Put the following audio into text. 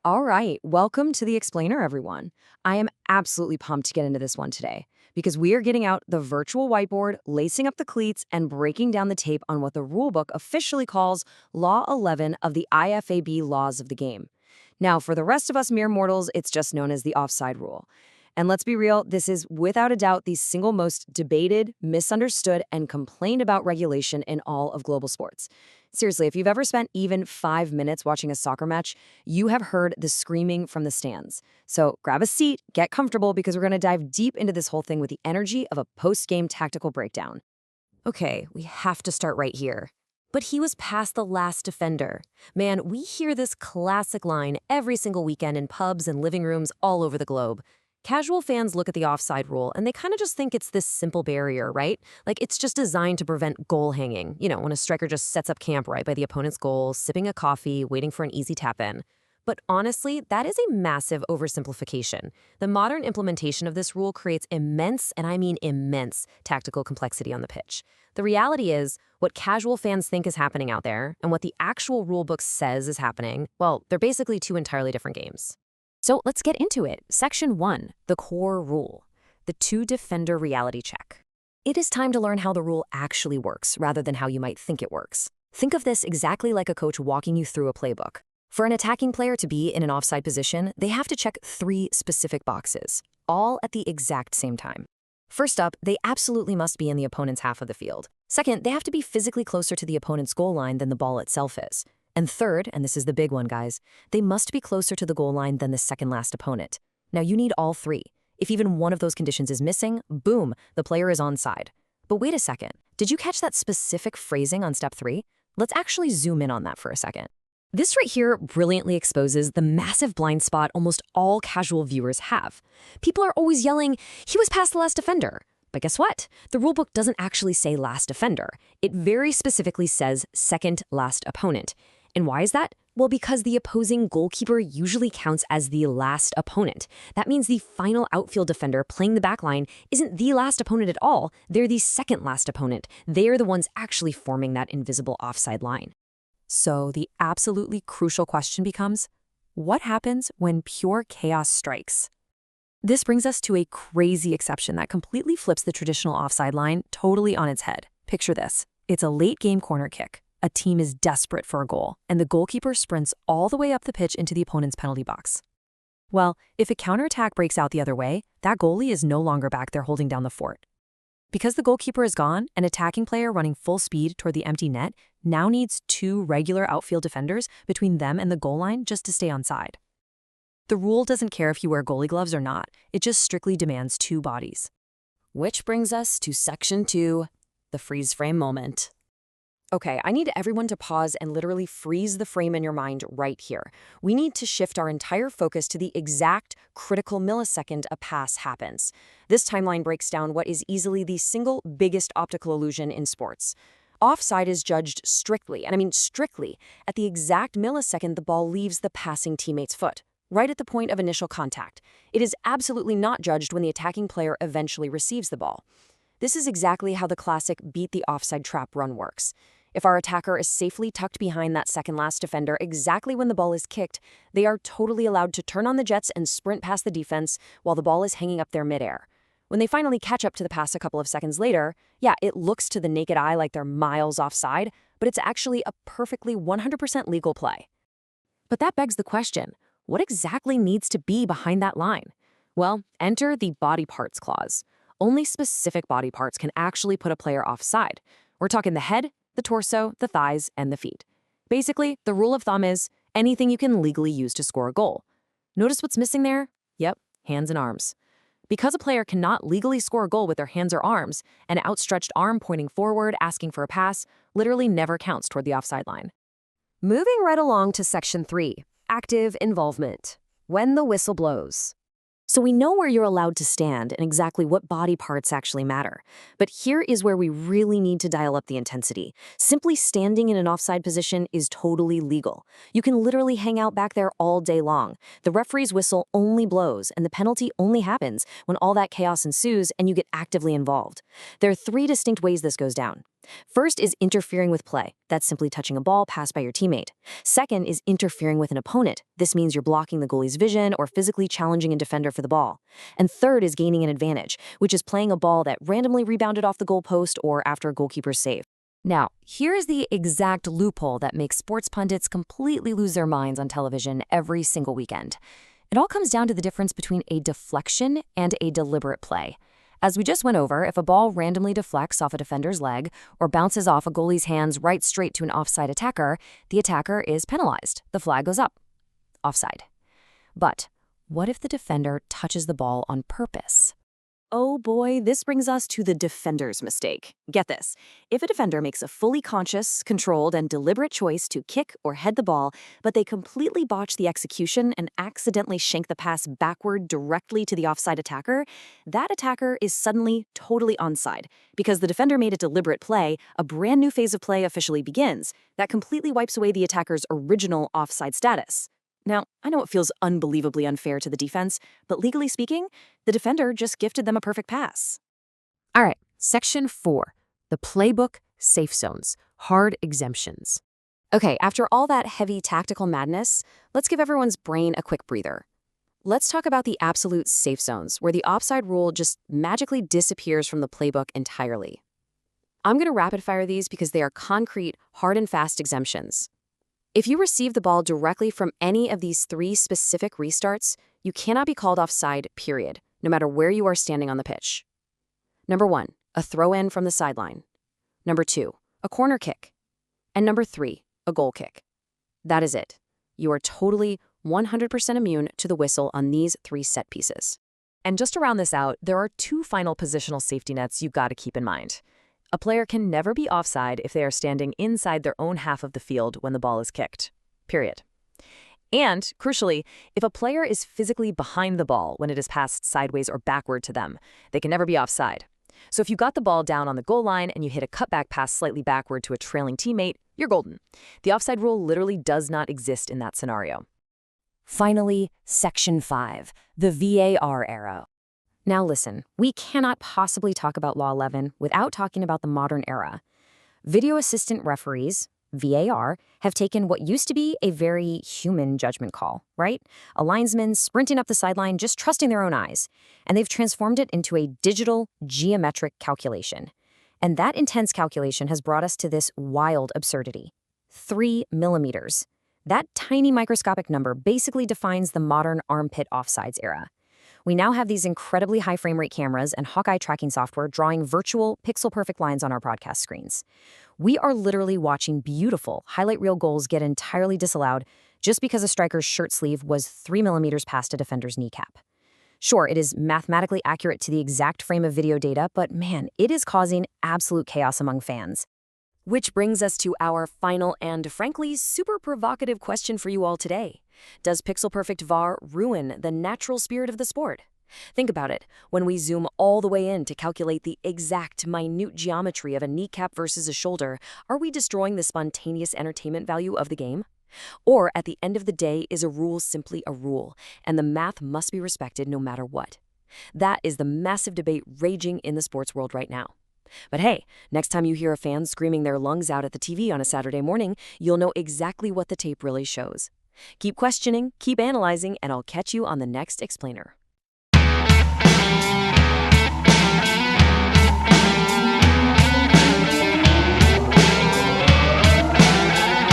All right, welcome to the Explainer, everyone. I am absolutely pumped to get into this one today because we are getting out the virtual whiteboard, lacing up the cleats, and breaking down the tape on what the rulebook officially calls Law 11 of the IFAB Laws of the Game. Now, for the rest of us mere mortals, it's just known as the offside rule. And let's be real, this is without a doubt the single most debated, misunderstood, and complained about regulation in all of global sports. Seriously, if you've ever spent even 5 minutes watching a soccer match, you have heard the screaming from the stands. So grab a seat, get comfortable, because we're going to dive deep into this whole thing with the energy of a post-game tactical breakdown. Okay, we have to start right here. But he was past the last defender. Man, we hear this classic line every single weekend in pubs and living rooms all over the globe. Casual fans look at the offside rule and they kind of just think it's this simple barrier, right? Like it's just designed to prevent goal hanging. You know, when a striker just sets up camp right by the opponent's goal, sipping a coffee, waiting for an easy tap in. But honestly, that is a massive oversimplification. The modern implementation of this rule creates immense, and I mean immense, tactical complexity on the pitch. The reality is, what casual fans think is happening out there and what the actual rulebook says is happening, well, they're basically two entirely different games. So let's get into it. Section 1, the core rule, the two-defender reality check. It is time to learn how the rule actually works rather than how you might think it works. Think of this exactly like a coach walking you through a playbook. For an attacking player to be in an offside position, they have to check 3 specific boxes, all at the exact same time. First up, they absolutely must be in the opponent's half of the field. Second, they have to be physically closer to the opponent's goal line than the ball itself is. And third, and this is the big one, guys, they must be closer to the goal line than the second last opponent. Now, you need all 3. If even one of those conditions is missing, boom, the player is onside. But wait a second, did you catch that specific phrasing on step 3? Let's actually zoom in on that for a second. This right here brilliantly exposes the massive blind spot almost all casual viewers have. People are always yelling, "He was past the last defender." But guess what? The rulebook doesn't actually say last defender. It very specifically says second last opponent. And why is that? Well, because the opposing goalkeeper usually counts as the last opponent. That means the final outfield defender playing the backline isn't the last opponent at all. They're the second last opponent. They're the ones actually forming that invisible offside line. So the absolutely crucial question becomes, what happens when pure chaos strikes? This brings us to a crazy exception that completely flips the traditional offside line totally on its head. Picture this. It's a late-game corner kick. A team is desperate for a goal, and the goalkeeper sprints all the way up the pitch into the opponent's penalty box. Well, if a counterattack breaks out the other way, that goalie is no longer back there holding down the fort. Because the goalkeeper is gone, an attacking player running full speed toward the empty net now needs 2 regular outfield defenders between them and the goal line just to stay onside. The rule doesn't care if you wear goalie gloves or not, it just strictly demands 2 bodies. Which brings us to Section 2, the freeze frame moment. Okay, I need everyone to pause and literally freeze the frame in your mind right here. We need to shift our entire focus to the exact critical millisecond a pass happens. This timeline breaks down what is easily the single biggest optical illusion in sports. Offside is judged strictly, and I mean strictly, at the exact millisecond the ball leaves the passing teammate's foot, right at the point of initial contact. It is absolutely not judged when the attacking player eventually receives the ball. This is exactly how the classic beat the offside trap run works. If our attacker is safely tucked behind that second-last defender exactly when the ball is kicked, they are totally allowed to turn on the jets and sprint past the defense while the ball is hanging up there midair. When they finally catch up to the pass a couple of seconds later, yeah, it looks to the naked eye like they're miles offside, but it's actually a perfectly 100% legal play. But that begs the question, what exactly needs to be behind that line? Well, enter the body parts clause. Only specific body parts can actually put a player offside. We're talking the head, the torso, the thighs, and the feet. Basically, the rule of thumb is anything you can legally use to score a goal. Notice what's missing there? Yep, hands and arms. Because a player cannot legally score a goal with their hands or arms, an outstretched arm pointing forward asking for a pass literally never counts toward the offside line. Moving right along to Section 3, active involvement. When the whistle blows. So we know where you're allowed to stand and exactly what body parts actually matter. But here is where we really need to dial up the intensity. Simply standing in an offside position is totally legal. You can literally hang out back there all day long. The referee's whistle only blows, and the penalty only happens when all that chaos ensues and you get actively involved. There are 3 distinct ways this goes down. First is interfering with play. That's simply touching a ball passed by your teammate. Second is interfering with an opponent. This means you're blocking the goalie's vision or physically challenging a defender for the ball. And third is gaining an advantage, which is playing a ball that randomly rebounded off the goalpost or after a goalkeeper's save. Now, here is the exact loophole that makes sports pundits completely lose their minds on television every single weekend. It all comes down to the difference between a deflection and a deliberate play. As we just went over, if a ball randomly deflects off a defender's leg or bounces off a goalie's hands right straight to an offside attacker, the attacker is penalized. The flag goes up. Offside. But what if the defender touches the ball on purpose? Oh boy, this brings us to the defender's mistake. Get this. If a defender makes a fully conscious, controlled, and deliberate choice to kick or head the ball, but they completely botch the execution and accidentally shank the pass backward directly to the offside attacker, that attacker is suddenly totally onside. Because the defender made a deliberate play, a brand new phase of play officially begins that completely wipes away the attacker's original offside status. Now, I know it feels unbelievably unfair to the defense, but legally speaking, the defender just gifted them a perfect pass. All right, Section 4, the playbook safe zones, hard exemptions. Okay, after all that heavy tactical madness, let's give everyone's brain a quick breather. Let's talk about the absolute safe zones, where the offside rule just magically disappears from the playbook entirely. I'm going to rapid fire these because they are concrete, hard and fast exemptions. If you receive the ball directly from any of these 3 specific restarts, you cannot be called offside, period, no matter where you are standing on the pitch. Number 1, a throw-in from the sideline. Number 2, a corner kick. And number 3, a goal kick. That is it. You are totally 100% immune to the whistle on these 3 set pieces. And just to round this out, there are 2 final positional safety nets you've got to keep in mind. A player can never be offside if they are standing inside their own half of the field when the ball is kicked. Period. And, crucially, if a player is physically behind the ball when it is passed sideways or backward to them, they can never be offside. So if you got the ball down on the goal line and you hit a cutback pass slightly backward to a trailing teammate, you're golden. The offside rule literally does not exist in that scenario. Finally, Section 5, the VAR era. Now listen, we cannot possibly talk about Law 11 without talking about the modern era. Video assistant referees, VAR, have taken what used to be a very human judgment call, right? A linesman sprinting up the sideline just trusting their own eyes, and they've transformed it into a digital geometric calculation. And that intense calculation has brought us to this wild absurdity. 3 millimeters. That tiny microscopic number basically defines the modern armpit offsides era. We now have these incredibly high frame rate cameras and Hawkeye tracking software drawing virtual, pixel-perfect lines on our broadcast screens. We are literally watching beautiful, highlight reel goals get entirely disallowed just because a striker's shirt sleeve was 3 millimeters past a defender's kneecap. Sure, it is mathematically accurate to the exact frame of video data, but man, it is causing absolute chaos among fans. Which brings us to our final and, frankly, super provocative question for you all today. Does pixel-perfect VAR ruin the natural spirit of the sport? Think about it. When we zoom all the way in to calculate the exact minute geometry of a kneecap versus a shoulder, are we destroying the spontaneous entertainment value of the game? Or, at the end of the day, is a rule simply a rule, and the math must be respected no matter what? That is the massive debate raging in the sports world right now. But hey, next time you hear a fan screaming their lungs out at the TV on a Saturday morning, you'll know exactly what the tape really shows. Keep questioning, keep analyzing, and I'll catch you on the next explainer.